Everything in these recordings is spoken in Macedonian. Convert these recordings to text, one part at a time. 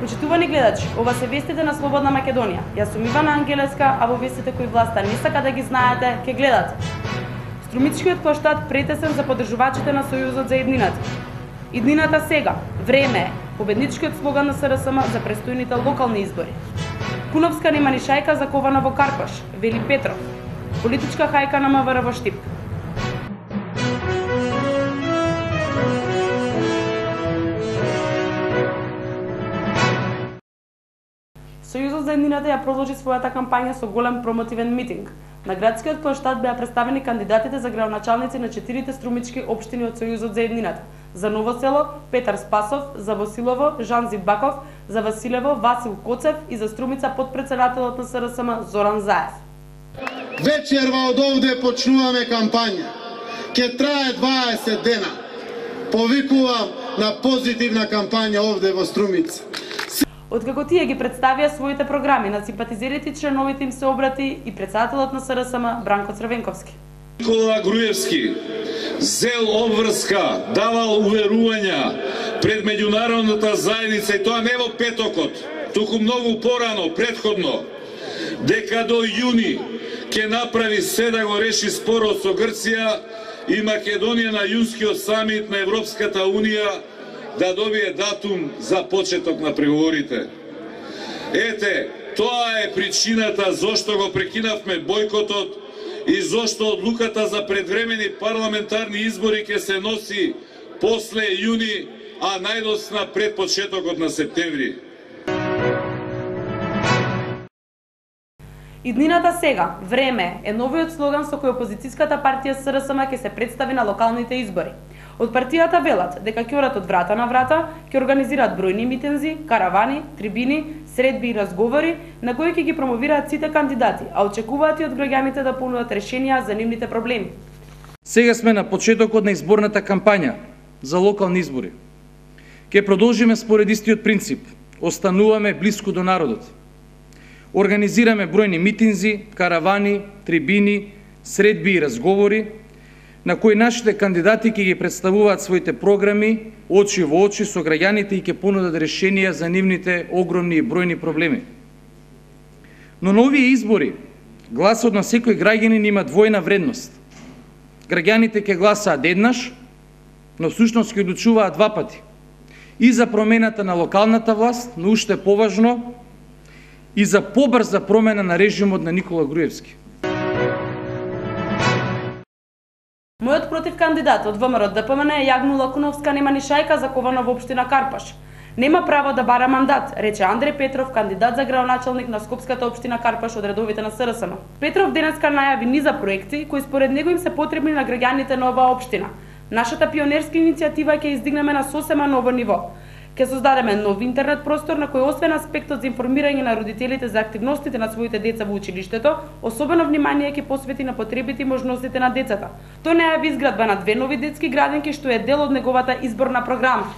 Почитувани гледачи, ова се вестите на Слободна Македонија. Јас сум Ивана Ангелеска, а во вестите кои власта не сака да ги знаете, ке гледате. Струмичкиот площад претесен за поддржувачите на Сојузот за еднината. Иднината сега, време е, победничкиот слоган на СРСМ за престојните локални избори. Куновска нема ни шајка закована во Карпаш, вели Петров. Политичка хајка на МВР во Штип. Сојузот за еднината ја продолжи својата кампања со голем промотивен митинг. На градскиот площад беа представени кандидатите за градоначалници на 4 струмички општини од Сојузот за еднината. За Ново село Петар Спасов, за Восилово Жан Зибаков, за Василево Васил Коцев и за Струмица потпредседателот на СРСМ Зоран Заев. Вечерва од овде почнуваме кампања. Ке трае 20 дена. Повикувам на позитивна кампања овде во Струмица. Откако тие ги представија своите програми на симпатизерите и членовите им се обрати и председателот на СРСМ Бранко Црвенковски. Никола Груевски зел обврска, давал уверувања пред меѓународната заедница, и тоа не во петокот, туку многу порано, предходно, дека до јуни ќе направи се да го реши спорот со Грција и Македонија на јунскиот самит на Европската Унија да добие датум за почеток на преговорите. Ете, тоа е причината зошто го прекинавме бојкотот и зошто одлуката за предвремени парламентарни избори ќе се носи после јуни, а најдосна пред почетокот на септември. Иднината сега, време е новиот слоган со кој опозицијската партија СРСМ ќе се представи на локалните избори. Од партијата велат дека ќе одат од врата на врата, ќе организираат бројни митинзи, каравани, трибини, средби и разговори на кои ќе ги промовираат сите кандидати, а очекуваат и од граѓаните да понудат решенија за нивните проблеми. Сега сме на почетокот на изборната кампања за локални избори. Ќе продолжиме според истиот принцип. Остануваме блиску до народот. Организираме бројни митинзи, каравани, трибини, средби и разговори на кои нашите кандидати ќе ги представуваат своите програми очи во очи со граѓаните и ќе понудат решенија за нивните огромни и бројни проблеми. Но на овие избори гласот на секој граѓанин има двојна вредност. Граѓаните ќе гласаат еднаш, но всушност ќе одлучуваат два пати. И за промената на локалната власт, но уште поважно, и за побрза промена на режимот на Никола Груевски. Мојот против кандидат од ВМРО ДПМН е Јагнула Куновска нема ни шајка закована во општина Карпаш. Нема право да бара мандат, рече Андреј Петров, кандидат за градоначалник на Скопската општина Карпаш од редовите на СРСМ. Петров денеска најави низа проекти кои според него им се потребни на граѓаните на оваа општина. Нашата пионерска иницијатива ќе издигнеме на сосема ново ниво. Ќе создадеме нов интернет простор на кој освен аспектот за информирање на родителите за активностите на своите деца во училиштето, особено внимание ќе посвети на потребите и можностите на децата. Тој најави изградба на 2 нови детски градинки што е дел од неговата изборна програма.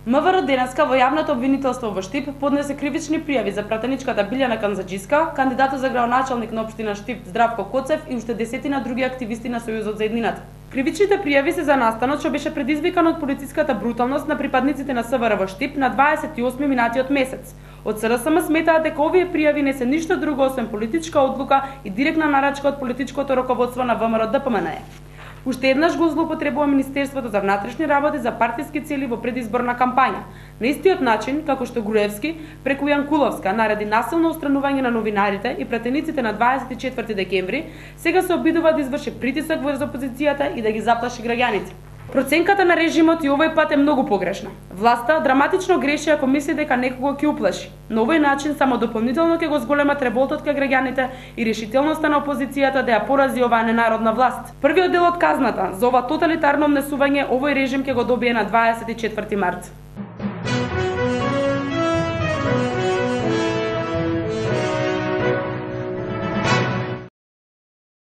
МВР денеска во јавното обвинителство во Штип поднесе кривични пријави за пратеничката Билјана Канзаџиска, кандидатот за градоначалник на општина Штип Здравко Коцев и уште десетина други активисти на Сојузот за еднината. Кривичните пријави се за настанот што беше предизвикан од полициската бруталност на припадниците на СВР во Штип на 28 минатиот месец. Од СРСМ сметаат дека овие пријави не се ништо друго освен политичка одлука и директна нарачка од политичкото раководство на ВМРО ДПМН. Уште еднаш го злоупотребува Министерството за внатрешни работи за партиски цели во предизборна кампања. На истиот начин, како што Груевски, преку Јанкуловска нареди насилно устранување на новинарите и пратениците на 24 декември, сега се обидува да изврши притисок врз опозицијата и да ги заплаши граѓаните. Проценката на режимот и овој пат е многу погрешна. Власта драматично греши ако мисли дека некого ќе уплаши. На овој начин само дополнително ќе го зголемат револтот кај граѓаните и решителноста на опозицијата да ја порази оваа ненародна власт. Првиот дел од казната за ова тоталитарно внесување овој режим ќе го добие на 24 март.